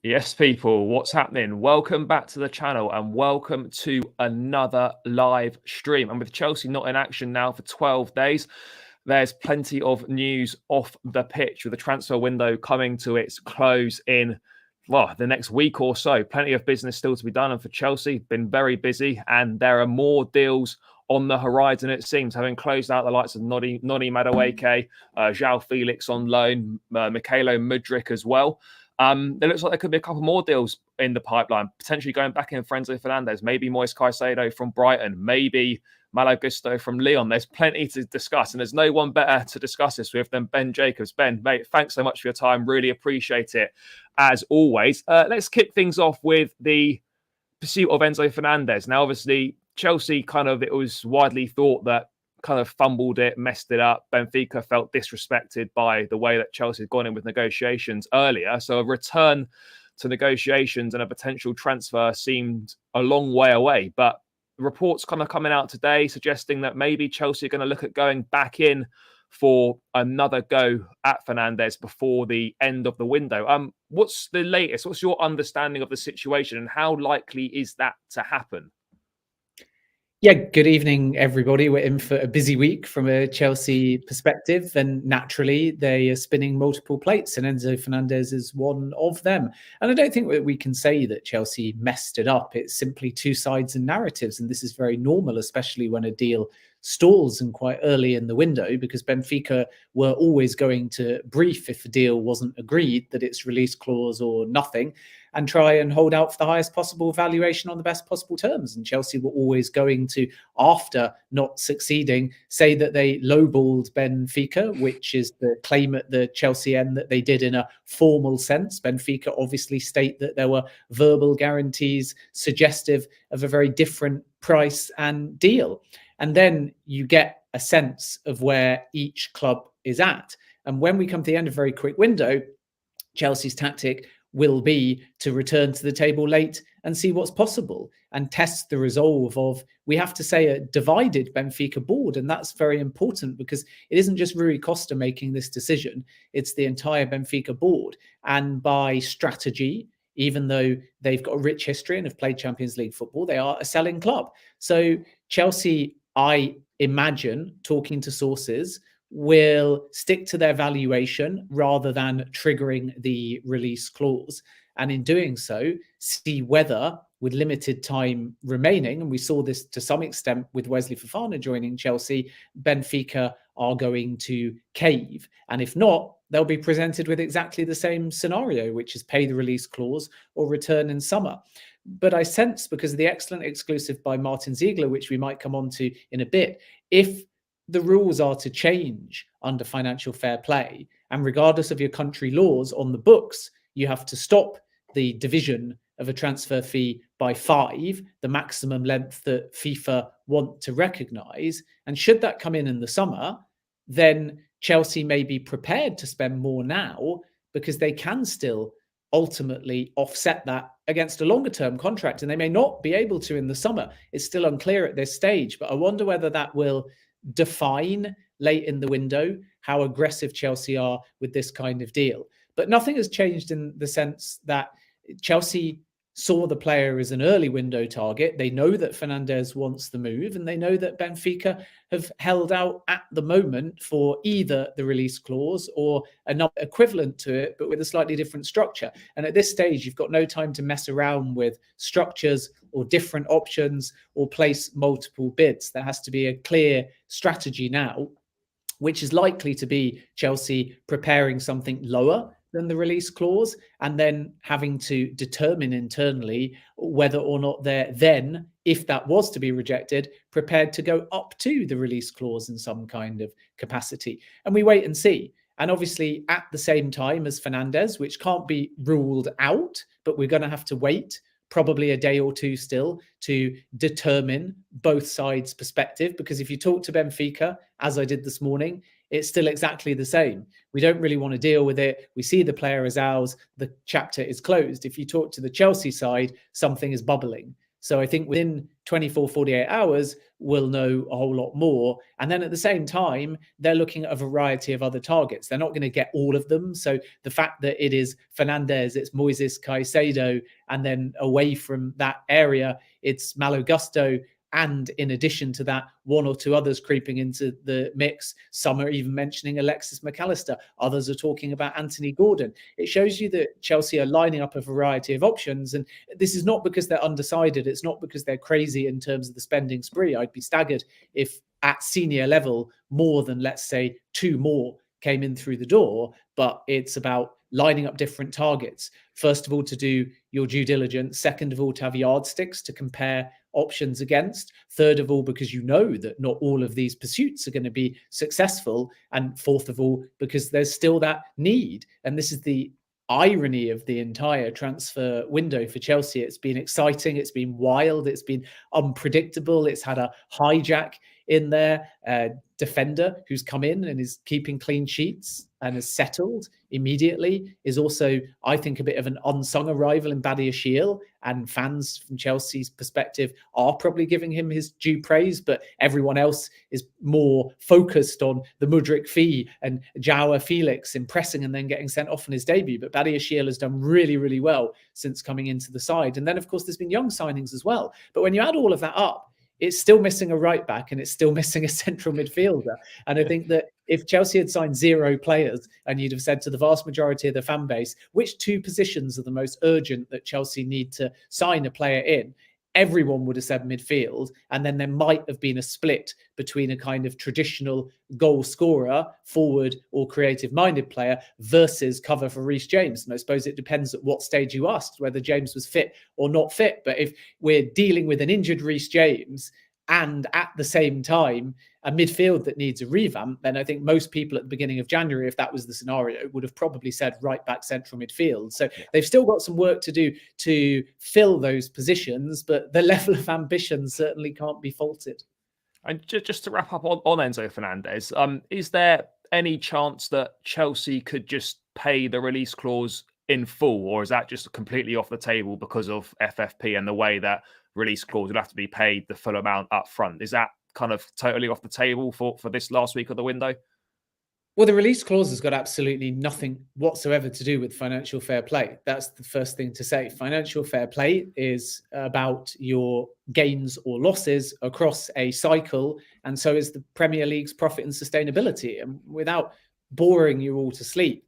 Yes, people, what's happening? Welcome back to the channel and welcome to another live stream. And with Chelsea not in action now for 12 days, there's plenty of news off the pitch with the transfer window coming to its close in the next week or so. Plenty of business still to be done. And for Chelsea, been very busy and there are more deals on the horizon, it seems, having closed out the likes of Noni Madueke, João Felix on loan, Mikhailo Mudryk as well. It looks like there could be a couple more deals in the pipeline, potentially going back in Enzo Fernandez, maybe Moise Caicedo from Brighton, maybe Malo Gusto from Lyon. There's plenty to discuss, and there's no one better to discuss this with than Ben Jacobs. Ben, mate, thanks so much for your time. Really appreciate it, as always. Let's kick things off with the pursuit of Enzo Fernandez. Now, obviously, Chelsea it was widely thought that kind of fumbled it, messed it up. Benfica felt disrespected by the way that Chelsea had gone in with negotiations earlier. So a return to negotiations and a potential transfer seemed a long way away. But reports kind of coming out today suggesting that maybe Chelsea are going to look at going back in for another go at Fernandez before the end of the window. What's the latest? What's your understanding of the situation and how likely is that to happen? Yeah, good evening, everybody. We're in for a busy week from a Chelsea perspective, and naturally they are spinning multiple plates, and Enzo Fernandez is one of them. And I don't think that we can say that Chelsea messed it up. It's simply two sides and narratives, and this is very normal, especially when a deal stalls and quite early in the window, because Benfica were always going to brief if a deal wasn't agreed that it's release clause or nothing, and try and hold out for the highest possible valuation on the best possible terms. And Chelsea were always going to, after not succeeding, say that they lowballed Benfica, which is the claim at the Chelsea end that they did in a formal sense. Benfica obviously state that there were verbal guarantees suggestive of a very different price and deal. And then you get a sense of where each club is at. And when we come to the end of a very quick window, Chelsea's tactic will be to return to the table late and see what's possible and test the resolve of, we have to say, a divided Benfica board. And that's very important because it isn't just Rui Costa making this decision, it's the entire Benfica board. And by strategy, even though they've got a rich history and have played Champions League football, they are a selling club. So Chelsea, I imagine, talking to sources, will stick to their valuation rather than triggering the release clause. And in doing so, see whether, with limited time remaining, and we saw this to some extent with Wesley Fofana joining Chelsea, Benfica are going to cave. And if not, they'll be presented with exactly the same scenario, which is pay the release clause or return in summer. But I sense, because of the excellent exclusive by Martin Ziegler, which we might come on to in a bit, if the rules are to change under financial fair play, and regardless of your country laws on the books, you have to stop the division of a transfer fee by 5, the maximum length that FIFA want to recognise. And should that come in the summer, then Chelsea may be prepared to spend more now because they can still ultimately offset that against a longer term contract. And they may not be able to in the summer. It's still unclear at this stage, but I wonder whether that will define late in the window how aggressive Chelsea are with this kind of deal. But nothing has changed in the sense that Chelsea saw the player as an early window target. They know that Fernandez wants the move, and they know that Benfica have held out at the moment for either the release clause or another equivalent to it, but with a slightly different structure. And at this stage, you've got no time to mess around with structures or different options or place multiple bids. There has to be a clear strategy now, which is likely to be Chelsea preparing something lower than the release clause, and then having to determine internally whether or not they're then, if that was to be rejected, prepared to go up to the release clause in some kind of capacity. And we wait and see. And obviously at the same time as Fernandez, which can't be ruled out, but we're going to have to wait probably a day or two still to determine both sides' perspective. Because if you talk to Benfica, as I did this morning, it's still exactly the same. We don't really want to deal with it. We see the player as ours. The chapter is closed. If you talk to the Chelsea side, something is bubbling. So I think within 24, 48 hours, we'll know a whole lot more. And then at the same time, they're looking at a variety of other targets. They're not going to get all of them. So the fact that it is Fernandes, it's Moises Caicedo, and then away from that area, it's Malo Gusto. And in addition to that, one or two others creeping into the mix. Some are even mentioning Alexis McAllister. Others are talking about Anthony Gordon. It shows you that Chelsea are lining up a variety of options. And this is not because they're undecided. It's not because they're crazy in terms of the spending spree. I'd be staggered if at senior level, more than, let's say, two more came in through the door. But it's about lining up different targets. First of all, to do your due diligence. Second of all, to have yardsticks to compare options against. Third of all, because you know that not all of these pursuits are going to be successful. And fourth of all, because there's still that need. And this is the irony of the entire transfer window for Chelsea. It's been exciting. It's been wild. It's been unpredictable. It's had a hijack in there, defender who's come in and is keeping clean sheets and has settled immediately, is also, I think, a bit of an unsung arrival in Badiashile, and fans from Chelsea's perspective are probably giving him his due praise, but everyone else is more focused on the Mudryk fee and João Felix impressing and then getting sent off on his debut. But Badiashile has done really, really well since coming into the side. And then, of course, there's been young signings as well. But when you add all of that up, it's still missing a right back and it's still missing a central midfielder. And I think that if Chelsea had signed 0 players and you'd have said to the vast majority of the fan base, which 2 positions are the most urgent that Chelsea need to sign a player in, everyone would have said midfield. And then there might have been a split between a kind of traditional goal scorer, forward or creative minded player versus cover for Reece James. And I suppose it depends at what stage you asked whether James was fit or not fit. But if we're dealing with an injured Reece James and at the same time a midfield that needs a revamp, then I think most people at the beginning of January, if that was the scenario, would have probably said right back central midfield. So they've still got some work to do to fill those positions, but the level of ambition certainly can't be faulted. And just to wrap up on Enzo Fernandez, is there any chance that Chelsea could just pay the release clause in full, or is that just completely off the table because of FFP and the way that release clause would have to be paid the full amount up front? Is that kind of totally off the table for this last week of the window? Well, the release clause has got absolutely nothing whatsoever to do with financial fair play. That's the first thing to say. Financial fair play is about your gains or losses across a cycle, and so is the Premier League's profit and sustainability. And without boring you all to sleep,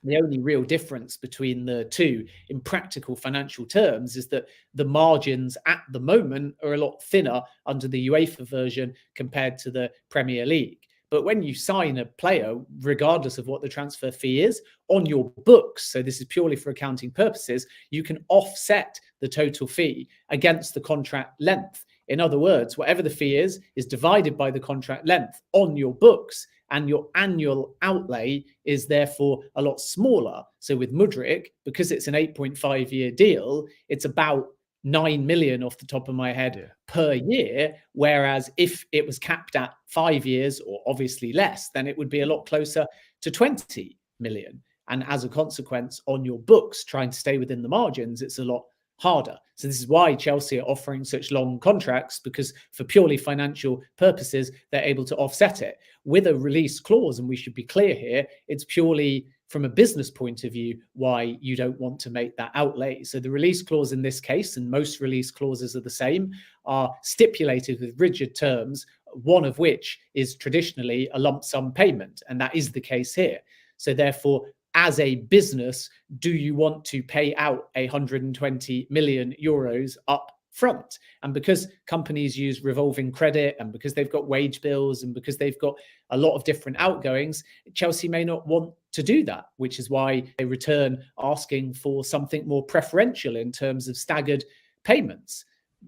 the only real difference between the two in practical financial terms is that the margins at the moment are a lot thinner under the UEFA version compared to the Premier League. But when you sign a player, regardless of what the transfer fee is, on your books, so this is purely for accounting purposes, you can offset the total fee against the contract length. In other words, whatever the fee is divided by the contract length on your books, and your annual outlay is therefore a lot smaller. So with Mudryk, because it's an 8.5-year deal, it's about 9 million off the top of my head per year. Whereas if it was capped at 5 years or obviously less, then it would be a lot closer to 20 million. And as a consequence, on your books, trying to stay within the margins, it's a lot harder. So this is why Chelsea are offering such long contracts, because for purely financial purposes, they're able to offset it. With a release clause, and we should be clear here, it's purely from a business point of view why you don't want to make that outlay. So the release clause in this case, and most release clauses are the same, are stipulated with rigid terms, one of which is traditionally a lump sum payment. And that is the case here. So therefore, as a business, do you want to pay out 120 million euros up front? And because companies use revolving credit, and because they've got wage bills, and because they've got a lot of different outgoings, Chelsea may not want to do that, which is why they return asking for something more preferential in terms of staggered payments.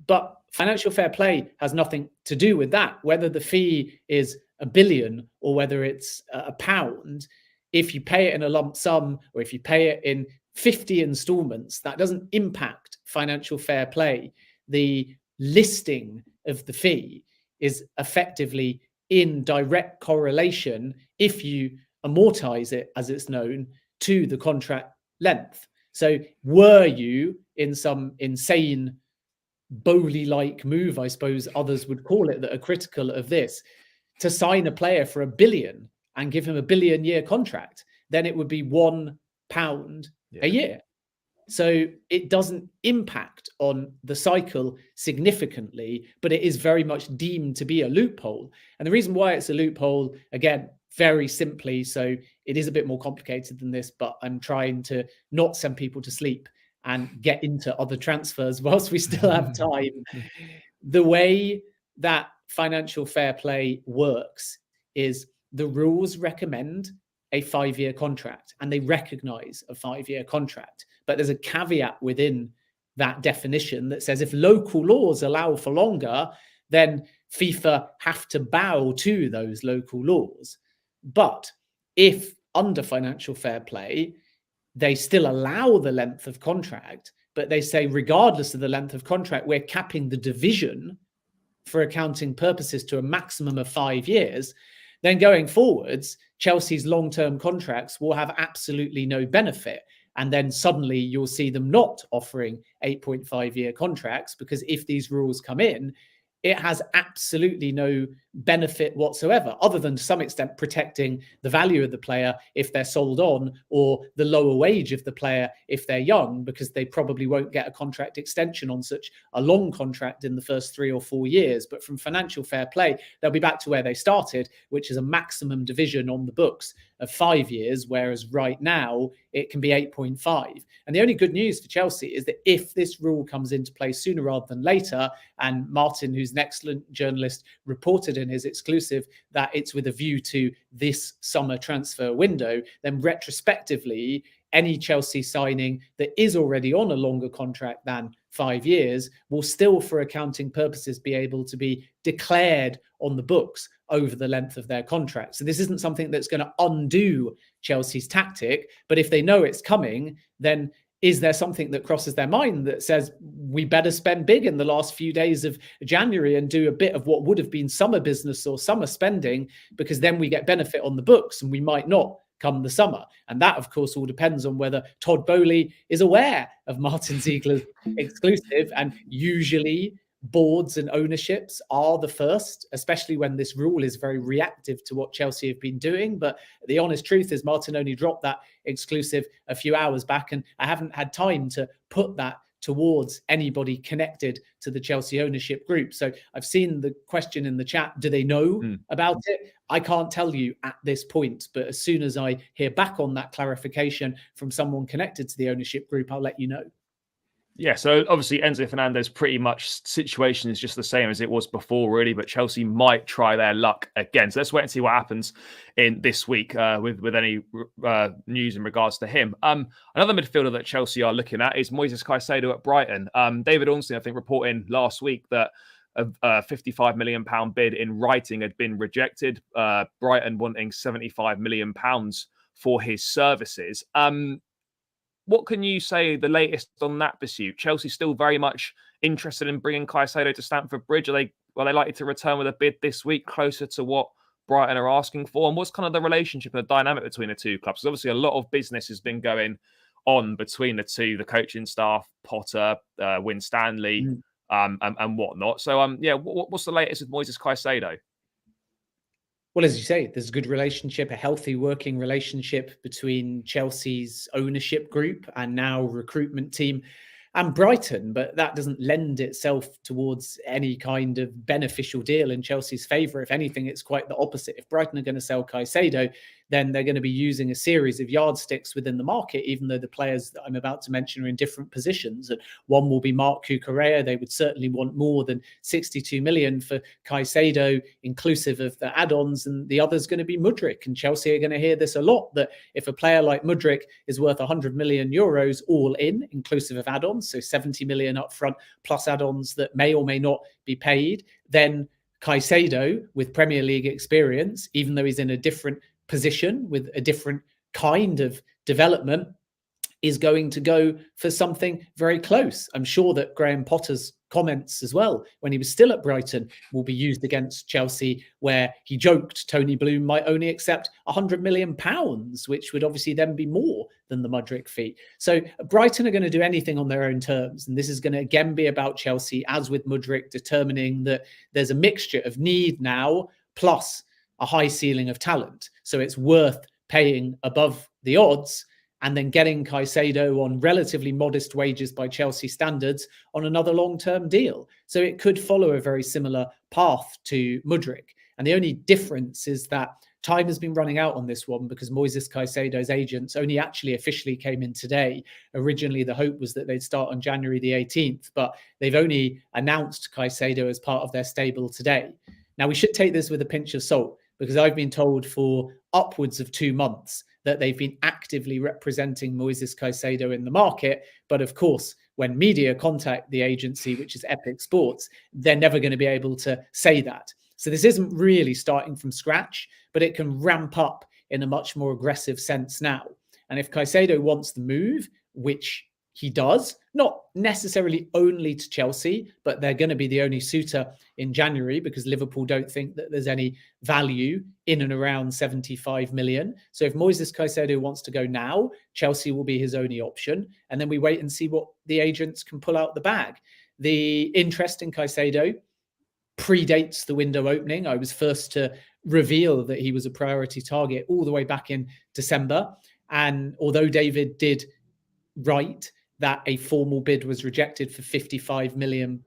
But financial fair play has nothing to do with that. Whether the fee is $1 billion or whether it's £1, if you pay it in a lump sum or if you pay it in 50 installments, that doesn't impact financial fair play. The listing of the fee is effectively in direct correlation, if you amortize it, as it's known, to the contract length. So were you in some insane Bowley-like move, I suppose others would call it, that are critical of this, to sign a player for £1 billion and give him a £1 billion-year contract, then it would be £1 a year. So it doesn't impact on the cycle significantly, but it is very much deemed to be a loophole. And the reason why it's a loophole, again, very simply, so it is a bit more complicated than this, but I'm trying to not send people to sleep and get into other transfers whilst we still have time. The way that financial fair play works is the rules recommend a 5-year contract and they recognize a 5-year contract. But there's a caveat within that definition that says if local laws allow for longer, then FIFA have to bow to those local laws. But if under financial fair play, they still allow the length of contract, but they say regardless of the length of contract, we're capping the division for accounting purposes to a maximum of 5 years, then going forwards, Chelsea's long-term contracts will have absolutely no benefit. And then suddenly you'll see them not offering 8.5-year contracts, because if these rules come in, it has absolutely no benefit whatsoever, other than to some extent protecting the value of the player if they're sold on, or the lower wage of the player if they're young, because they probably won't get a contract extension on such a long contract in the first 3 or 4 years. But from financial fair play, they'll be back to where they started, which is a maximum division on the books of 5 years, whereas right now it can be 8.5. And the only good news for Chelsea is that if this rule comes into play sooner rather than later, and Martin, who's an excellent journalist, reported in his exclusive that it's with a view to this summer transfer window, then retrospectively, any Chelsea signing that is already on a longer contract than 5 years will still, for accounting purposes, be able to be declared on the books over the length of their contract. So this isn't something that's going to undo Chelsea's tactic, but if they know it's coming, then is there something that crosses their mind that says we better spend big in the last few days of January and do a bit of what would have been summer business or summer spending, because then we get benefit on the books and we might not come the summer? And that, of course, all depends on whether Todd Bowley is aware of Martin Ziegler's exclusive. And usually boards and ownerships are the first, especially when this rule is very reactive to what Chelsea have been doing. But the honest truth is Martin only dropped that exclusive a few hours back, and I haven't had time to put that towards anybody connected to the Chelsea ownership group. So I've seen the question in the chat, do they know about it? I can't tell you at this point, but as soon as I hear back on that clarification from someone connected to the ownership group, I'll let you know. Yeah, so obviously Enzo Fernandez, pretty much situation is just the same as it was before, really, but Chelsea might try their luck again. So let's wait and see what happens in this week with any news in regards to him. Another midfielder that Chelsea are looking at is Moises Caicedo at Brighton. David Ornstein, I think, reporting last week that a £55 million bid in writing had been rejected. Brighton wanting £75 million for his services. What can you say the latest on that pursuit? Chelsea still very much interested in bringing Caicedo to Stamford Bridge. Are they likely to return with a bid this week closer to what Brighton are asking for? And what's kind of the relationship and the dynamic between the two clubs? Because obviously a lot of business has been going on between the two, the coaching staff, Potter, Winstanley, and whatnot. So, what's the latest with Moises Caicedo? Well, as you say, there's a good relationship, a healthy working relationship between Chelsea's ownership group and now recruitment team and Brighton, but that doesn't lend itself towards any kind of beneficial deal in Chelsea's favour. If anything, it's quite the opposite. If Brighton are going to sell Caicedo, then they're going to be using a series of yardsticks within the market, even though the players that I'm about to mention are in different positions. And one will be Marc Cucurella. They would certainly want more than 62 million for Caicedo, inclusive of the add-ons. And the other is going to be Mudryk. And Chelsea are going to hear this a lot, that if a player like Mudryk is worth 100 million euros all in, inclusive of add-ons, so 70 million up front plus add-ons that may or may not be paid, then Caicedo, with Premier League experience, even though he's in a different position with a different kind of development, is going to go for something very close. I'm sure that Graham Potter's comments as well, when he was still at Brighton, will be used against Chelsea, where he joked Tony Bloom might only accept £100 million, which would obviously then be more than the Mudryk fee. So Brighton are going to do anything on their own terms. And this is going to again be about Chelsea, as with Mudryk, determining that there's a mixture of need now plus a high ceiling of talent. So it's worth paying above the odds and then getting Caicedo on relatively modest wages by Chelsea standards on another long-term deal. So it could follow a very similar path to Mudryk. And the only difference is that time has been running out on this one, because Moises Caicedo's agents only actually officially came in today. Originally, the hope was that they'd start on January the 18th, but they've only announced Caicedo as part of their stable today. Now, we should take this with a pinch of salt, because I've been told for upwards of 2 months that they've been actively representing Moises Caicedo in the market. But of course, when media contact the agency, which is Epic Sports, they're never going to be able to say that. So this isn't really starting from scratch, but it can ramp up in a much more aggressive sense now. And if Caicedo wants the move, which he does, not necessarily only to Chelsea, but they're going to be the only suitor in January, because Liverpool don't think that there's any value in and around 75 million. So if Moises Caicedo wants to go now, Chelsea will be his only option. And then we wait and see what the agents can pull out the bag. The interest in Caicedo predates the window opening. I was first to reveal that he was a priority target all the way back in December. And although David did write that a formal bid was rejected for £55 million,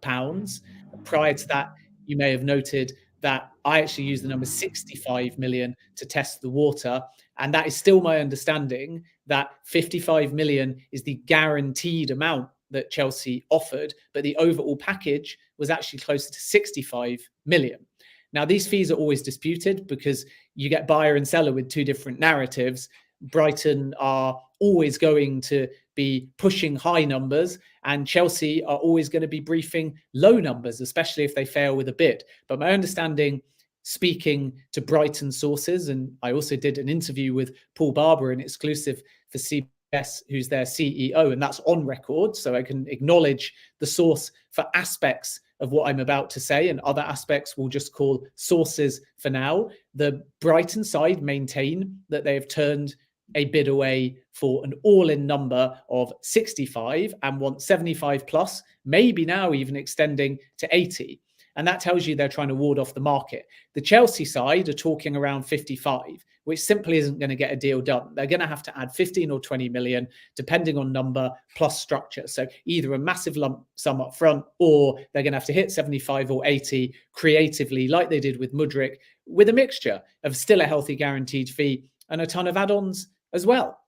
prior to that, you may have noted that I actually used the number 65 million to test the water. And that is still my understanding, that 55 million is the guaranteed amount that Chelsea offered, but the overall package was actually closer to 65 million. Now, these fees are always disputed, because you get buyer and seller with two different narratives. Brighton are always going to be pushing high numbers, and Chelsea are always going to be briefing low numbers, especially if they fail with a bid. But my understanding, speaking to Brighton sources, and I also did an interview with Paul Barber, an exclusive for CBS, who's their CEO, and that's on record, so I can acknowledge the source for aspects of what I'm about to say, and other aspects we'll just call sources for now. The Brighton side maintain that they have turned a bid away for an all-in number of 65 and want 75 plus, maybe now even extending to 80. And that tells you they're trying to ward off the market. The Chelsea side are talking around 55, which simply isn't going to get a deal done. They're going to have to add 15 or 20 million, depending on number plus structure. So either a massive lump sum up front, or they're going to have to hit 75 or 80 creatively, like they did with Mudryk, with a mixture of still a healthy guaranteed fee and a ton of add-ons as well.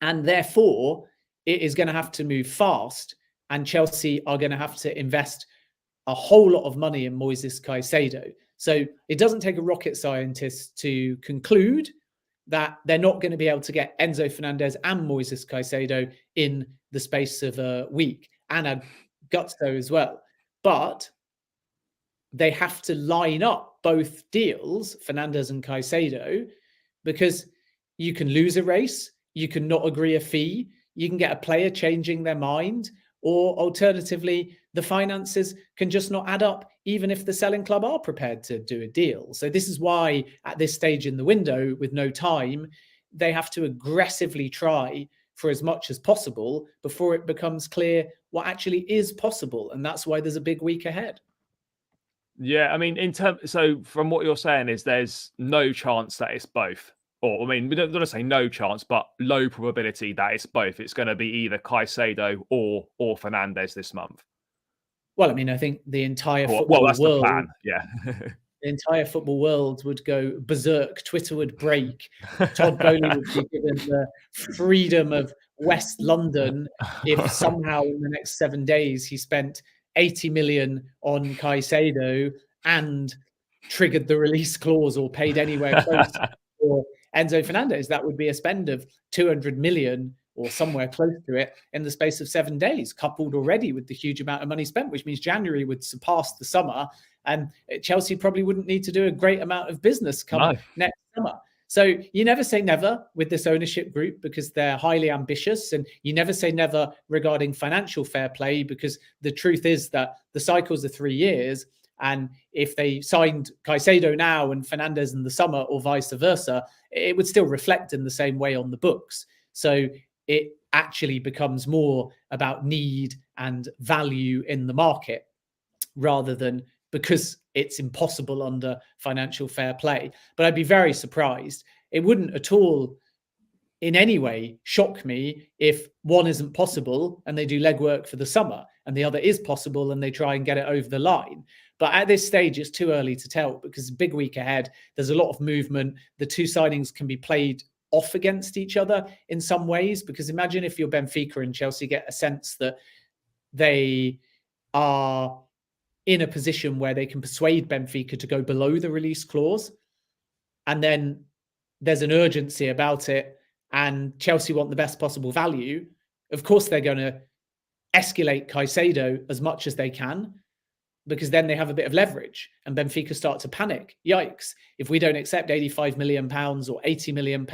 And therefore, it is going to have to move fast, and Chelsea are going to have to invest a whole lot of money in Moises Caicedo. So it doesn't take a rocket scientist to conclude that they're not going to be able to get Enzo Fernandez and Moises Caicedo in the space of a week, and Gusto as well. But they have to line up both deals, Fernandez and Caicedo, because you can lose a race, you can not agree a fee, you can get a player changing their mind, or alternatively, the finances can just not add up, even if the selling club are prepared to do a deal. So this is why at this stage in the window, with no time, they have to aggressively try for as much as possible before it becomes clear what actually is possible. And that's why there's a big week ahead. Yeah, I mean, so from what you're saying is there's no chance that it's both. Or, I mean, we don't want to say no chance, but low probability that it's both. It's going to be either Caicedo or Fernandez this month. Well, I mean, I think the entire football that's world, the plan. Yeah. The entire football world would go berserk. Twitter would break. Todd Bowley would be given the freedom of West London if somehow in the next 7 days he spent 80 million on Caicedo and triggered the release clause or paid anywhere close for Enzo Fernandez. That would be a spend of 200 million or somewhere close to it in the space of 7 days, coupled already with the huge amount of money spent, which means January would surpass the summer. And Chelsea probably wouldn't need to do a great amount of business come next summer. So you never say never with this ownership group because they're highly ambitious, and you never say never regarding financial fair play because the truth is that the cycles are 3 years. And if they signed Caicedo now and Fernandes in the summer or vice versa, it would still reflect in the same way on the books. So it actually becomes more about need and value in the market rather than because it's impossible under financial fair play. But I'd be very surprised. It wouldn't at all in any way shock me if one isn't possible and they do legwork for the summer and the other is possible and they try and get it over the line. But at this stage, it's too early to tell because big week ahead. There's a lot of movement. The two signings can be played off against each other in some ways, because imagine if you're Benfica and Chelsea get a sense that they are in a position where they can persuade Benfica to go below the release clause, and then there's an urgency about it and Chelsea want the best possible value. Of course, they're going to escalate Caicedo as much as they can, because then they have a bit of leverage and Benfica start to panic. Yikes. If we don't accept £85 million or £80 million,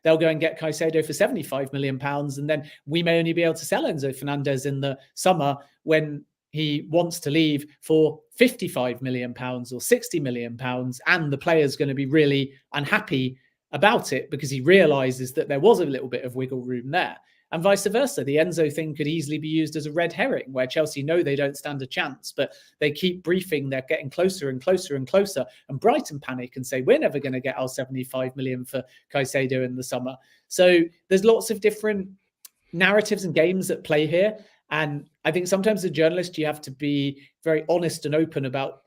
they'll go and get Caicedo for £75 million. And then we may only be able to sell Enzo Fernandez in the summer when he wants to leave for £55 million or £60 million. And the player's going to be really unhappy about it because he realizes that there was a little bit of wiggle room there. And vice versa. The Enzo thing could easily be used as a red herring where Chelsea know they don't stand a chance, but they keep briefing. They're getting closer and closer and closer. And Brighton panic and say, we're never going to get our 75 million for Caicedo in the summer. So there's lots of different narratives and games at play here. And I think sometimes as a journalist, you have to be very honest and open about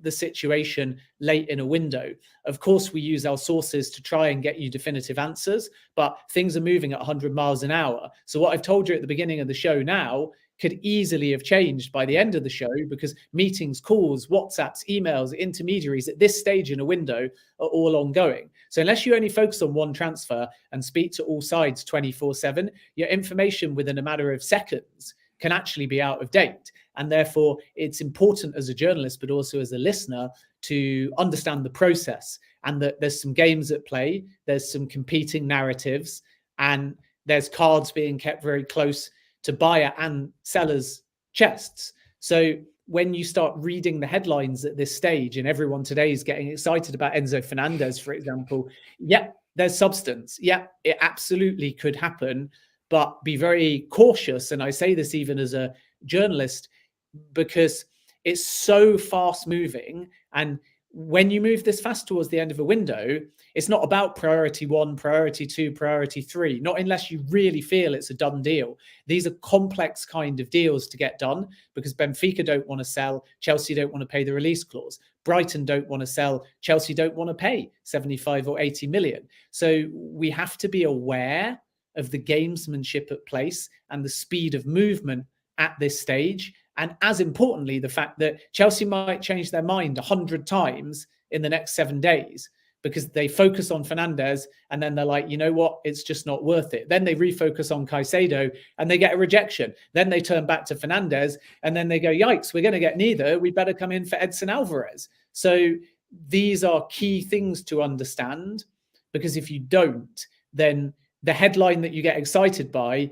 the situation late in a window. Of course, we use our sources to try and get you definitive answers, but things are moving at 100 miles an hour. So what I've told you at the beginning of the show now could easily have changed by the end of the show, because meetings, calls, WhatsApps, emails, intermediaries at this stage in a window are all ongoing. So unless you only focus on one transfer and speak to all sides 24/7, your information within a matter of seconds can actually be out of date. And therefore, it's important as a journalist, but also as a listener, to understand the process and that there's some games at play, there's some competing narratives, and there's cards being kept very close to buyer and sellers' chests. So when you start reading the headlines at this stage, and everyone today is getting excited about Enzo Fernandez, for example, yeah, there's substance. Yeah, it absolutely could happen, but be very cautious. And I say this even as a journalist, because it's so fast moving. And when you move this fast towards the end of a window, it's not about priority 1, priority 2, priority 3, not unless you really feel it's a done deal. These are complex kind of deals to get done, because Benfica don't want to sell, Chelsea don't want to pay the release clause, Brighton don't want to sell, Chelsea don't want to pay 75 or 80 million. So we have to be aware of the gamesmanship at place and the speed of movement at this stage. And as importantly, the fact that Chelsea might change their mind 100 times in the next 7 days, because they focus on Fernandes and then they're like, you know what, it's just not worth it. Then they refocus on Caicedo and they get a rejection. Then they turn back to Fernandes and then they go, yikes, we're going to get neither. We better come in for Edson Alvarez. So these are key things to understand, because if you don't, then the headline that you get excited by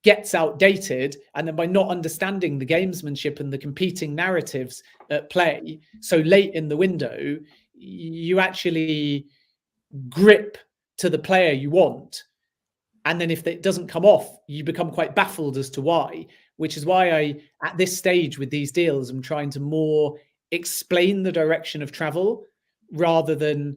gets outdated. And then by not understanding the gamesmanship and the competing narratives at play so late in the window, you actually grip to the player you want. And then if it doesn't come off, you become quite baffled as to why, which is why I, at this stage with these deals, I'm trying to more explain the direction of travel rather than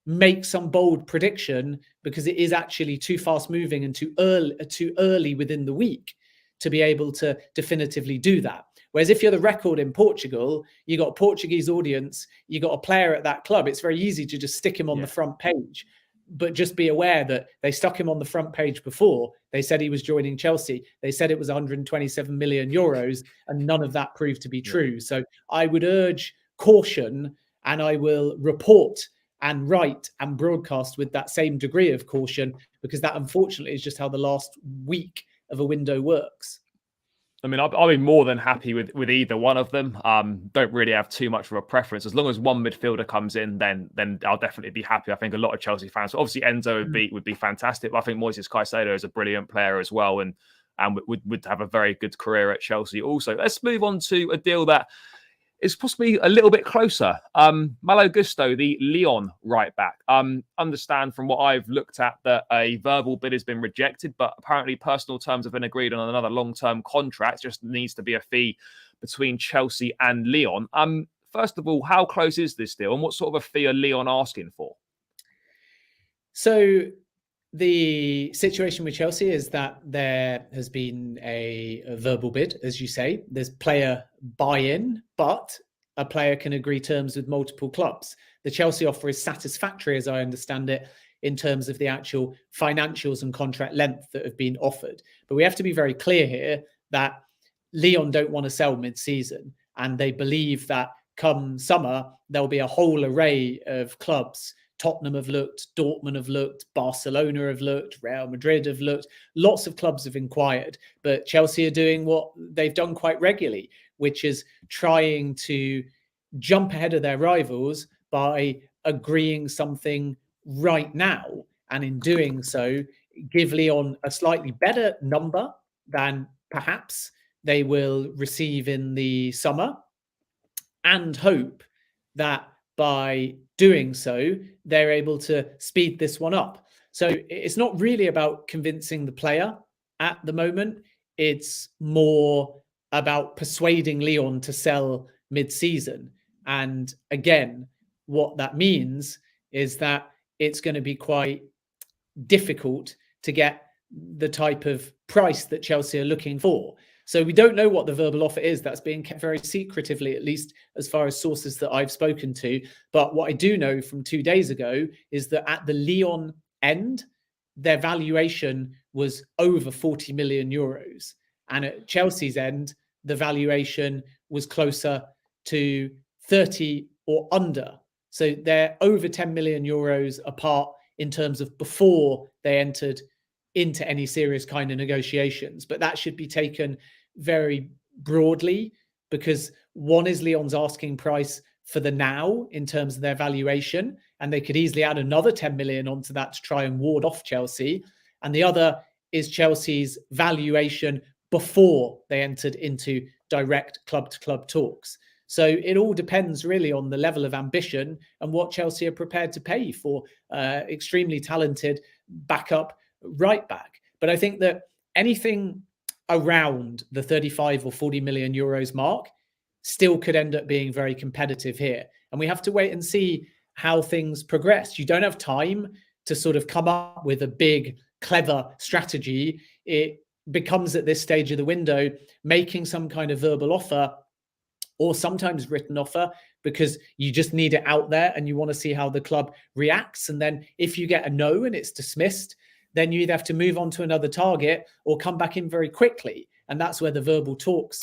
make some bold prediction, because it is actually too fast moving and too early within the week to be able to definitively do that. Whereas if you're the record in Portugal, you got a Portuguese audience, you got a player at that club, it's very easy to just stick him on the front page. But just be aware that they stuck him on the front page before. They said he was joining Chelsea. They said it was 127 million euros, and none of that proved to be true. So I would urge caution, and I will report and write and broadcast with that same degree of caution, because that unfortunately is just how the last week of a window works. I mean, I'll be more than happy with either one of them. Don't really have too much of a preference. As long as one midfielder comes in, then I'll definitely be happy. I think a lot of Chelsea fans, obviously Enzo would be fantastic, but I think Moises Caicedo is a brilliant player as well, and would have a very good career at Chelsea. Also, let's move on to a deal that is possibly a little bit closer. Malo Gusto, the Lyon right back. Understand from what I've looked at that a verbal bid has been rejected, but apparently personal terms have been agreed on another long-term contract. Just needs to be a fee between Chelsea and Lyon. First of all, how close is this deal, and what sort of a fee are Lyon asking for? So the situation with Chelsea is that there has been a verbal bid, as you say. There's player buy-in, but a player can agree terms with multiple clubs. The Chelsea offer is satisfactory, as I understand it, in terms of the actual financials and contract length that have been offered. But we have to be very clear here that Lyon don't want to sell mid-season, and they believe that come summer, there'll be a whole array of clubs. Tottenham have looked, Dortmund have looked, Barcelona have looked, Real Madrid have looked. Lots of clubs have inquired, but Chelsea are doing what they've done quite regularly, which is trying to jump ahead of their rivals by agreeing something right now. And in doing so, give Lyon a slightly better number than perhaps they will receive in the summer, and hope that by doing so, they're able to speed this one up. So it's not really about convincing the player at the moment. It's more about persuading Lyon to sell mid-season. And again, what that means is that it's going to be quite difficult to get the type of price that Chelsea are looking for. So we don't know what the verbal offer is. That's being kept very secretively, at least as far as sources that I've spoken to. But what I do know from 2 days ago is that at the Lyon end, their valuation was over 40 million euros. And at Chelsea's end, the valuation was closer to 30 or under. So they're over 10 million euros apart in terms of before they entered into any serious kind of negotiations. But that should be taken very broadly, because one is Lyon's asking price for the now in terms of their valuation, and they could easily add another 10 million onto that to try and ward off Chelsea. And the other is Chelsea's valuation before they entered into direct club-to-club talks. So it all depends really on the level of ambition and what Chelsea are prepared to pay for extremely talented backup right back. But I think that anything around the 35 or 40 million euros mark still could end up being very competitive here. And we have to wait and see how things progress. You don't have time to sort of come up with a big, clever strategy. It becomes at this stage of the window, making some kind of verbal offer or sometimes written offer, because you just need it out there and you want to see how the club reacts. And then if you get a no and it's dismissed, then you either have to move on to another target or come back in very quickly. And that's where the verbal talks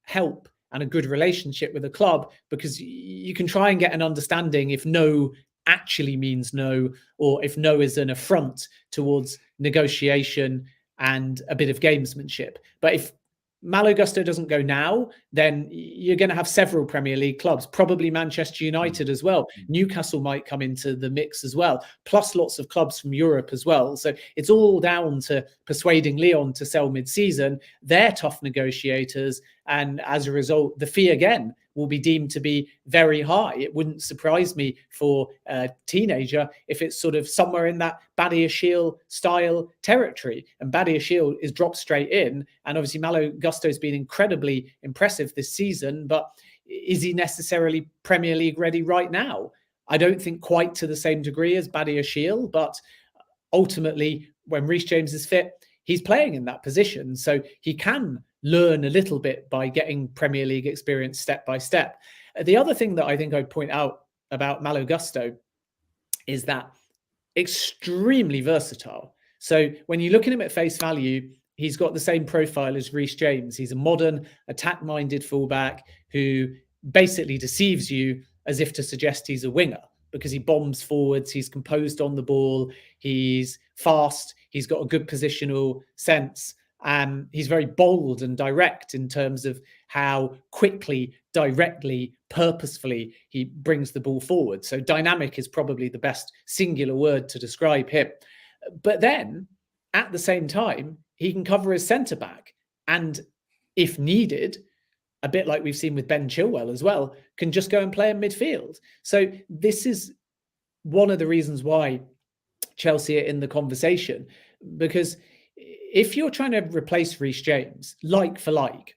help, and a good relationship with the club, because you can try and get an understanding if no actually means no, or if no is an affront towards negotiation and a bit of gamesmanship. But if Malo Gusto doesn't go now, then you're going to have several Premier League clubs, probably Manchester United as well. Newcastle might come into the mix as well, plus lots of clubs from Europe as well. So it's all down to persuading Lyon to sell mid-season. They're tough negotiators, and as a result, the fee again will be deemed to be very high. It wouldn't surprise me for a teenager if it's sort of somewhere in that Badiashile style territory. And Badiashile is dropped straight in. And obviously Malo Gusto has been incredibly impressive this season, but is he necessarily Premier League ready right now? I don't think quite to the same degree as Badiashile, but ultimately when Reece James is fit, he's playing in that position. So he can learn a little bit by getting Premier League experience step by step. The other thing that I think I'd point out about Malo Gusto is that extremely versatile. So when you look at him at face value, he's got the same profile as Reece James. He's a modern, attack-minded fullback who basically deceives you as if to suggest he's a winger, because he bombs forwards, he's composed on the ball, he's fast, he's got a good positional sense. He's very bold and direct in terms of how quickly, directly, purposefully he brings the ball forward. So dynamic is probably the best singular word to describe him. But then at the same time, he can cover as centre back. And if needed, a bit like we've seen with Ben Chilwell as well, can just go and play in midfield. So this is one of the reasons why Chelsea are in the conversation, because if you're trying to replace Reece James, like for like,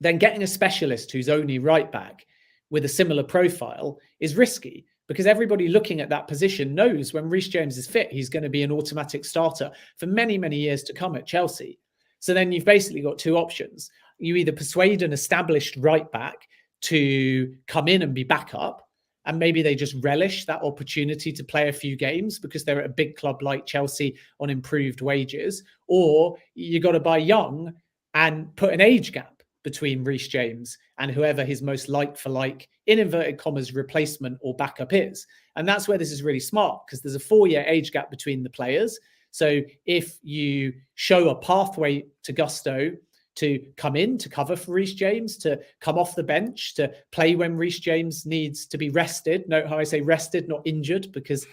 then getting a specialist who's only right back with a similar profile is risky, because everybody looking at that position knows when Reece James is fit, he's going to be an automatic starter for many, many years to come at Chelsea. So then you've basically got two options. You either persuade an established right back to come in and be backup, and maybe they just relish that opportunity to play a few games because they're at a big club like Chelsea on improved wages, or you got to buy young and put an age gap between Reece James and whoever his most like-for-like, in inverted commas, replacement or backup is. And that's where this is really smart, because there's a 4-year age gap between the players. So if you show a pathway to Gusto to come in to cover for Reece James, to come off the bench, to play when Reece James needs to be rested. Note how I say rested, not injured, because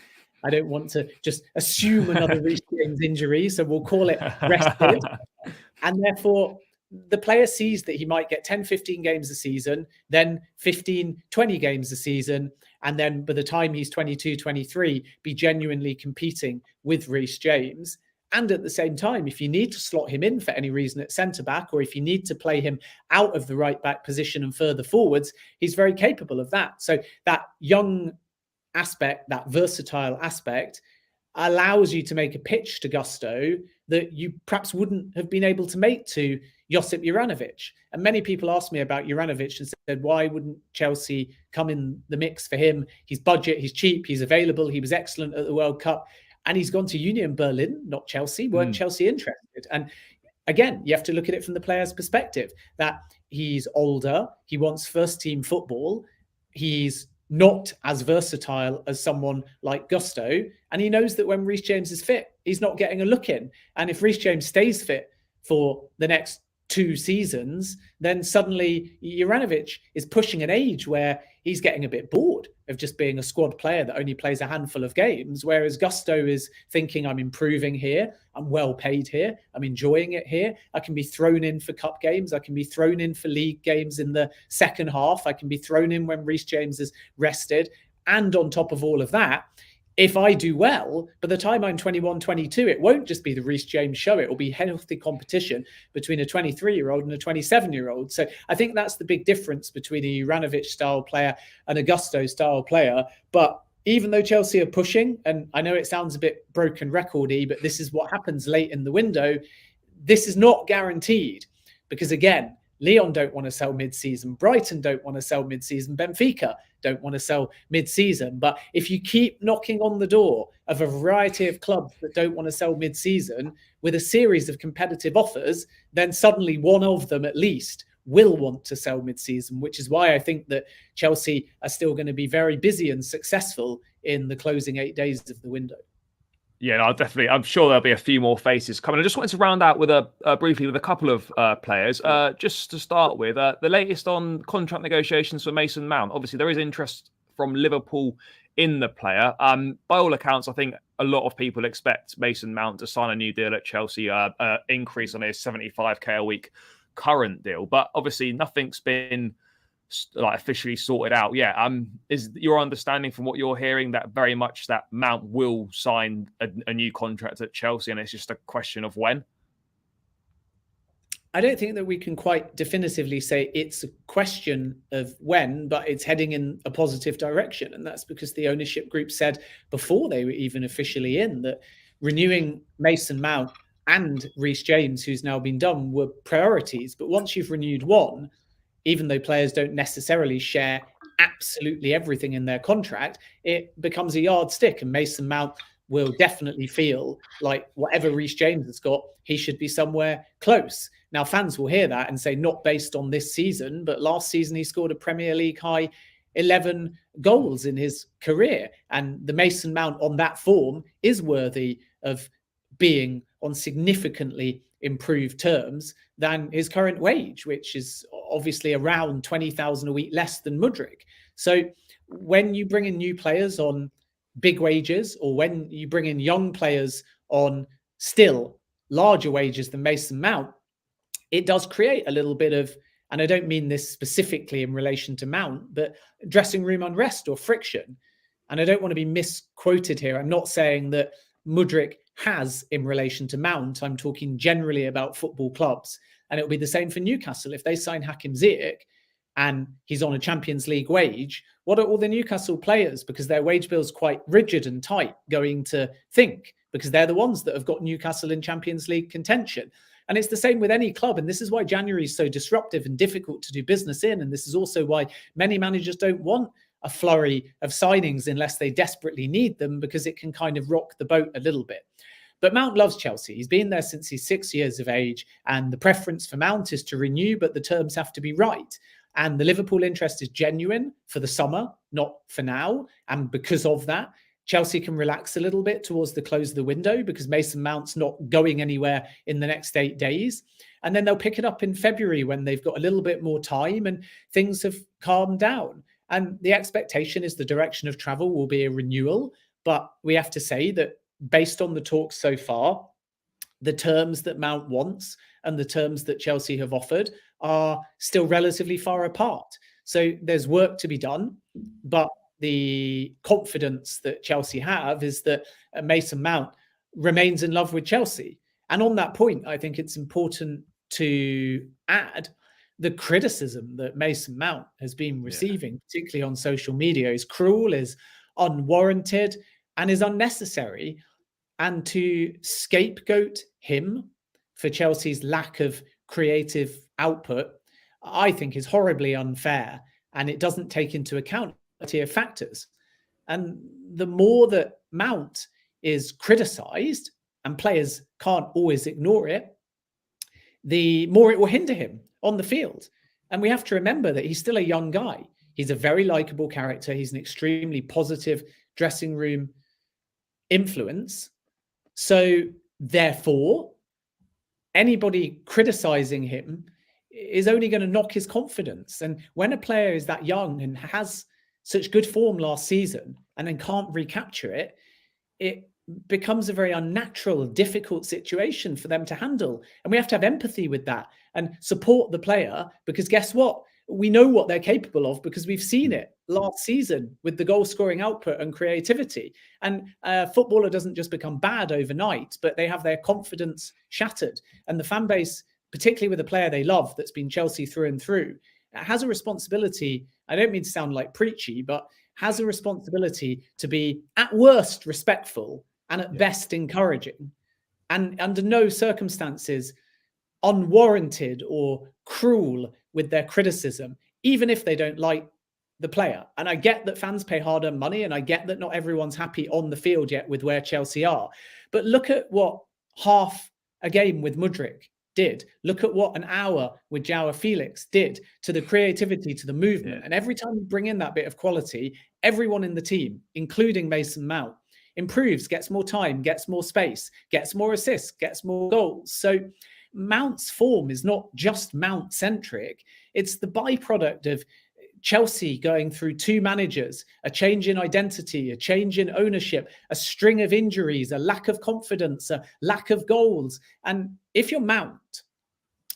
I don't want to just assume another Reece James injury. So we'll call it rested. And therefore, the player sees that he might get 10, 15 games a season, then 15, 20 games a season. And then by the time he's 22, 23, be genuinely competing with Reece James. And at the same time, if you need to slot him in for any reason at centre-back, or if you need to play him out of the right-back position and further forwards, he's very capable of that. So that young aspect, that versatile aspect, allows you to make a pitch to Gusto that you perhaps wouldn't have been able to make to Josip Juranovic. And many people asked me about Juranovic and said, why wouldn't Chelsea come in the mix for him? He's budget, he's cheap, he's available, he was excellent at the World Cup. And he's gone to Union Berlin, not Chelsea. Weren't Chelsea interested? And again, you have to look at it from the player's perspective, that he's older, he wants first-team football, he's not as versatile as someone like Gusto, and he knows that when Reece James is fit, he's not getting a look in. And if Reece James stays fit for the next 2 seasons, then suddenly Juranovic is pushing an age where he's getting a bit bored of just being a squad player that only plays a handful of games, whereas Gusto is thinking, I'm improving here, I'm well paid here, I'm enjoying it here, I can be thrown in for cup games, I can be thrown in for league games in the second half, I can be thrown in when Reece James is rested. And on top of all of that, if I do well, by the time I'm 21, 22, it won't just be the Reece James show. It will be healthy competition between a 23-year-old and a 27-year-old. So I think that's the big difference between a Juranovic-style player and a Gusto-style player. But even though Chelsea are pushing, and I know it sounds a bit broken record-y, but this is what happens late in the window, this is not guaranteed. Because again, Lyon don't want to sell mid-season. Brighton don't want to sell mid-season. Benfica don't want to sell mid-season. But if you keep knocking on the door of a variety of clubs that don't want to sell mid-season with a series of competitive offers, then suddenly one of them at least will want to sell mid-season, which is why I think that Chelsea are still going to be very busy and successful in the closing 8 days of the window. Yeah, no, definitely. I'm sure there'll be a few more faces coming. I just wanted to round out with briefly with a couple of players. Just to start with, the latest on contract negotiations for Mason Mount. Obviously, there is interest from Liverpool in the player. By all accounts, I think a lot of people expect Mason Mount to sign a new deal at Chelsea, increase on his 75k a week current deal. But obviously, nothing's been officially sorted out. Yeah. Is your understanding from what you're hearing that very much that Mount will sign a new contract at Chelsea, and it's just a question of when? I don't think that we can quite definitively say it's a question of when, but it's heading in a positive direction. And that's because the ownership group said before they were even officially in that renewing Mason Mount and Reece James, who's now been done, were priorities. But once you've renewed one, even though players don't necessarily share absolutely everything in their contract, it becomes a yardstick. And Mason Mount will definitely feel like whatever Reece James has got, he should be somewhere close. Now, fans will hear that and say, not based on this season, but last season he scored a Premier League high 11 goals in his career. And the Mason Mount on that form is worthy of being on significantly improved terms than his current wage, which is obviously around 20,000 a week less than Mudryk. So when you bring in new players on big wages, or when you bring in young players on still larger wages than Mason Mount, it does create a little bit of, and I don't mean this specifically in relation to Mount, but dressing room unrest or friction. And I don't want to be misquoted here. I'm not saying that Mudryk has in relation to Mount. I'm talking generally about football clubs. And it'll be the same for Newcastle. If they sign Hakim Ziyech and he's on a Champions League wage, what are all the Newcastle players, because their wage bill is quite rigid and tight, going to think? Because they're the ones that have got Newcastle in Champions League contention. And it's the same with any club. And this is why January is so disruptive and difficult to do business in. And this is also why many managers don't want a flurry of signings unless they desperately need them, because it can kind of rock the boat a little bit. But Mount loves Chelsea. He's been there since he's 6 years of age. And the preference for Mount is to renew, but the terms have to be right. And the Liverpool interest is genuine for the summer, not for now. And because of that, Chelsea can relax a little bit towards the close of the window, because Mason Mount's not going anywhere in the next 8 days. And then they'll pick it up in February when they've got a little bit more time and things have calmed down. And the expectation is the direction of travel will be a renewal. But we have to say that based on the talks so far, the terms that Mount wants and the terms that Chelsea have offered are still relatively far apart. So there's work to be done, but the confidence that Chelsea have is that Mason Mount remains in love with Chelsea. And on that point, I think it's important to add the criticism that Mason Mount has been receiving, particularly on social media, is cruel, is unwarranted, and is unnecessary. And to scapegoat him for Chelsea's lack of creative output, I think is horribly unfair. And it doesn't take into account of factors. And the more that Mount is criticised, and players can't always ignore it, the more it will hinder him on the field. And we have to remember that he's still a young guy. He's a very likable character. He's an extremely positive dressing room influence. So therefore, anybody criticising him is only going to knock his confidence. And when a player is that young and has such good form last season and then can't recapture it, it becomes a very unnatural, difficult situation for them to handle. And we have to have empathy with that and support the player, because guess what? We know what they're capable of because we've seen it last season with the goal scoring output and creativity. And a footballer doesn't just become bad overnight, but they have their confidence shattered. And the fan base, particularly with a player they love that's been Chelsea through and through, has a responsibility. I don't mean to sound like preachy, but has a responsibility to be at worst respectful and at best encouraging, and under no circumstances unwarranted or cruel with their criticism, even if they don't like the player. And I get that fans pay hard-earned money, and I get that not everyone's happy on the field yet with where Chelsea are. But look at what half a game with Mudryk did. Look at what an hour with João Felix did to the creativity, to the movement. And every time you bring in that bit of quality, everyone in the team, including Mason Mount, improves, gets more time, gets more space, gets more assists, gets more goals. So Mount's form is not just Mount-centric. It's the byproduct of Chelsea going through 2 managers, a change in identity, a change in ownership, a string of injuries, a lack of confidence, a lack of goals. And if you're Mount,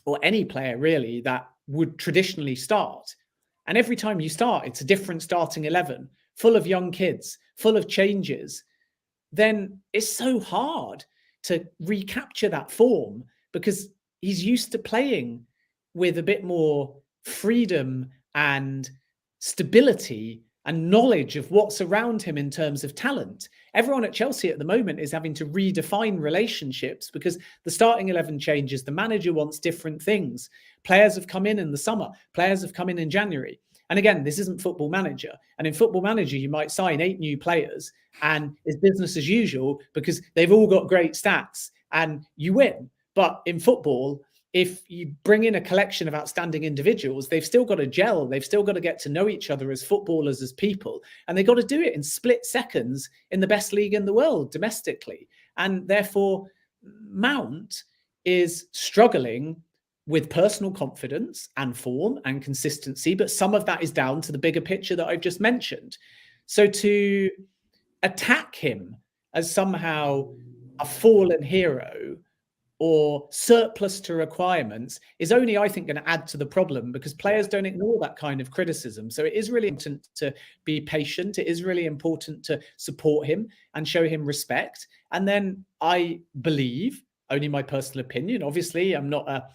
or any player really that would traditionally start, and every time you start, it's a different starting 11, full of young kids, full of changes, then it's so hard to recapture that form, because he's used to playing with a bit more freedom and stability and knowledge of what's around him in terms of talent. Everyone at Chelsea at the moment is having to redefine relationships because the starting 11 changes. The manager wants different things. Players have come in the summer. Players have come in January. And again, this isn't Football Manager. And in Football Manager, you might sign 8 new players and it's business as usual because they've all got great stats and you win. But in football, if you bring in a collection of outstanding individuals, they've still got to gel. They've still got to get to know each other as footballers, as people. And they've got to do it in split seconds in the best league in the world domestically. And therefore, Mount is struggling with personal confidence and form and consistency, but some of that is down to the bigger picture that I've just mentioned. So to attack him as somehow a fallen hero or surplus to requirements is only, I think, going to add to the problem, because players don't ignore that kind of criticism. So it is really important to be patient. It is really important to support him and show him respect. And then I believe, only my personal opinion, obviously, I'm not a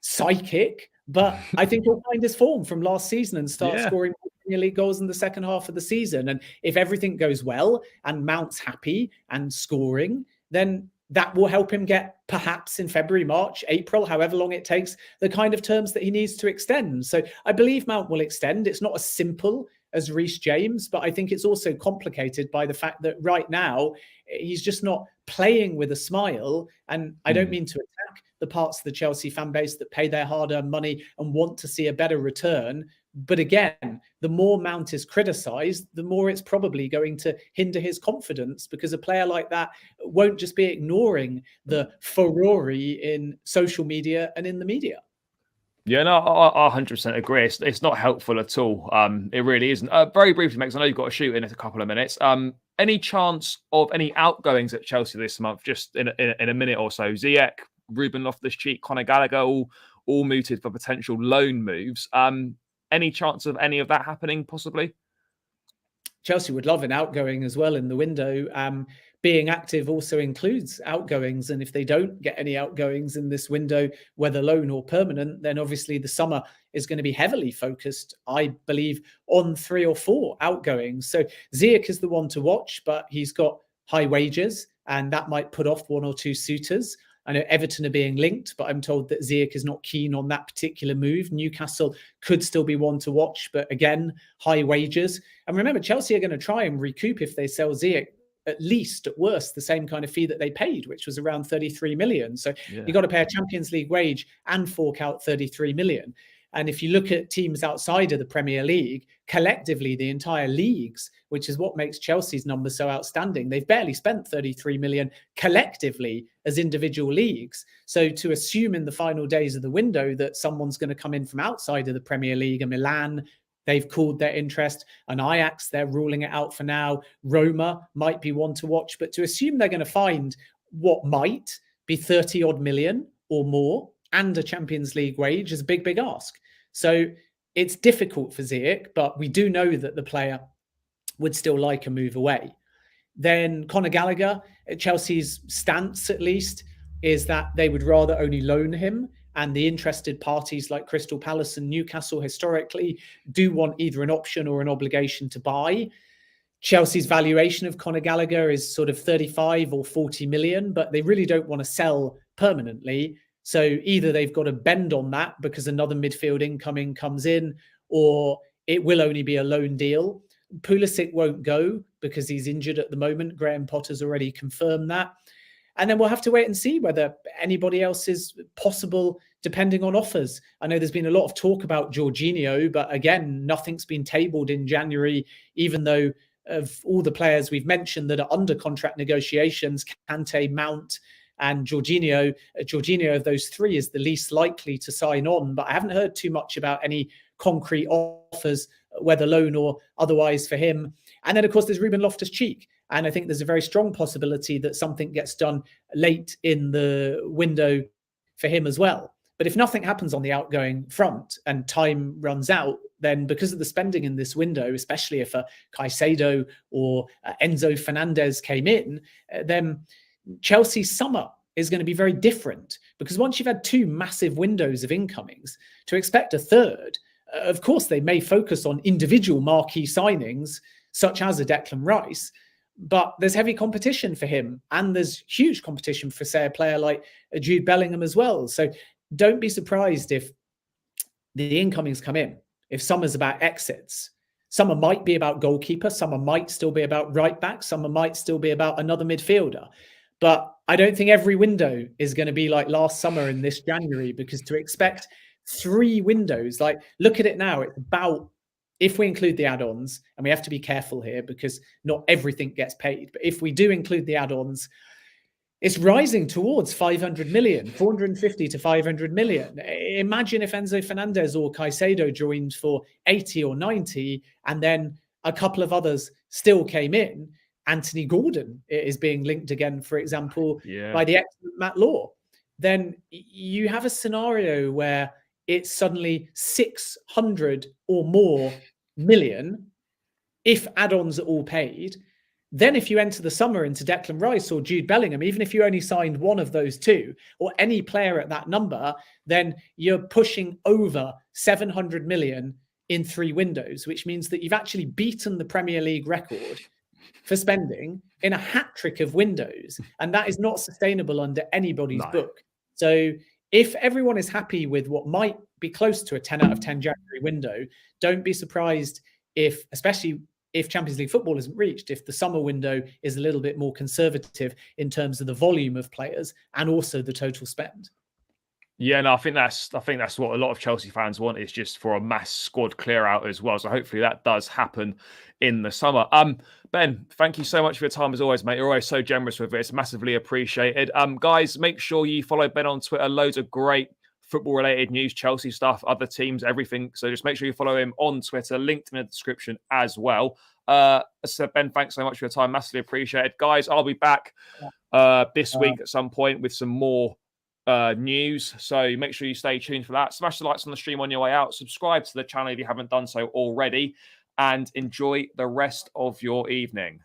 psychic, but I think he'll find his form from last season and start scoring Premier League goals in the second half of the season. And if everything goes well and Mount's happy and scoring, then that will help him get, perhaps in February, March, April, however long it takes, the kind of terms that he needs to extend. So I believe Mount will extend. It's not as simple as Reece James, but I think it's also complicated by the fact that right now he's just not playing with a smile. And I don't mean to attack the parts of the Chelsea fan base that pay their hard-earned money and want to see a better return. But again, the more Mount is criticised, the more it's probably going to hinder his confidence, because a player like that won't just be ignoring the furore in social media and in the media. Yeah, no, I 100% agree. It's not helpful at all. It really isn't. Very briefly, Max, I know you've got to shoot in a couple of minutes. Any chance of any outgoings at Chelsea this month? Just in a minute or so. Ziyech, Ruben Loftus-Cheek, Conor Gallagher, all mooted for potential loan moves. Any chance of any of that happening, possibly? Chelsea would love an outgoing as well in the window. Being active also includes outgoings. And if they don't get any outgoings in this window, whether loan or permanent, then obviously the summer is going to be heavily focused, I believe, on 3 or 4 outgoings. So Ziyech is the one to watch, but he's got high wages and that might put off 1 or 2 suitors. I know Everton are being linked, but I'm told that Ziyech is not keen on that particular move. Newcastle could still be one to watch, but again, high wages. And remember, Chelsea are going to try and recoup, if they sell Ziyech, at least, at worst, the same kind of fee that they paid, which was around 33 million. So you've got to pay a Champions League wage and fork out 33 million. And if you look at teams outside of the Premier League, collectively, the entire leagues, which is what makes Chelsea's numbers so outstanding, they've barely spent 33 million collectively as individual leagues. So to assume in the final days of the window that someone's going to come in from outside of the Premier League, a Milan, they've called their interest, an Ajax, they're ruling it out for now, Roma might be one to watch, but to assume they're going to find what might be 30 odd million or more and a Champions League wage is a big, big ask. So it's difficult for Ziyech, but we do know that the player would still like a move away. Then Conor Gallagher, Chelsea's stance at least, is that they would rather only loan him. And the interested parties like Crystal Palace and Newcastle historically do want either an option or an obligation to buy. Chelsea's valuation of Conor Gallagher is sort of 35 or 40 million, but they really don't want to sell permanently. So either they've got to bend on that because another midfield incoming comes in, or it will only be a loan deal. Pulisic won't go because he's injured at the moment. Graham Potter's already confirmed that. And then we'll have to wait and see whether anybody else is possible, depending on offers. I know there's been a lot of talk about Jorginho, but again, nothing's been tabled in January, even though of all the players we've mentioned that are under contract negotiations, Kante, Mount, and Jorginho of those 3 is the least likely to sign on. But I haven't heard too much about any concrete offers, whether loan or otherwise, for him. And then, of course, there's Ruben Loftus-Cheek. And I think there's a very strong possibility that something gets done late in the window for him as well. But if nothing happens on the outgoing front and time runs out, then because of the spending in this window, especially if a Caicedo or Enzo Fernandez came in, then Chelsea's summer is going to be very different. Because once you've had 2 massive windows of incomings, to expect a third, of course, they may focus on individual marquee signings, such as a Declan Rice, but there's heavy competition for him. And there's huge competition for, say, a player like Jude Bellingham as well. So don't be surprised if the incomings come in. If summer's about exits, summer might be about goalkeeper, summer might still be about right back, summer might still be about another midfielder. But I don't think every window is going to be like last summer in this January, because to expect 3 windows, like look at it now, it's about, if we include the add-ons, and we have to be careful here because not everything gets paid, but if we do include the add-ons, It's rising towards 500 million, 450 to 500 million. Imagine if Enzo Fernandez or Caicedo joined for 80 or 90, and then a couple of others still came in. Anthony Gordon is being linked again, for example, by the excellent Matt Law. Then you have a scenario where it's suddenly 600 or more million if add-ons are all paid. Then if you enter the summer into Declan Rice or Jude Bellingham, even if you only signed one of those two or any player at that number, then you're pushing over 700 million in 3 windows, which means that you've actually beaten the Premier League record for spending in a hat trick of windows. And that is not sustainable under anybody's book. So if everyone is happy with what might be close to a 10 out of 10 January window, don't be surprised if, especially if Champions League football isn't reached, if the summer window is a little bit more conservative in terms of the volume of players and also the total spend. Yeah, no, I think that's what a lot of Chelsea fans want, is just for a mass squad clear out as well. So hopefully that does happen in the summer. Ben, thank you so much for your time as always, mate. You're always so generous with it. It's massively appreciated. Guys, make sure you follow Ben on Twitter. Loads of great football-related news, Chelsea stuff, other teams, everything. So just make sure you follow him on Twitter. Linked in the description as well. So Ben, thanks so much for your time. Massively appreciated. Guys, I'll be back this week at some point with some more news. So make sure you stay tuned for that. Smash the likes on the stream on your way out. Subscribe to the channel if you haven't done so already. And enjoy the rest of your evening.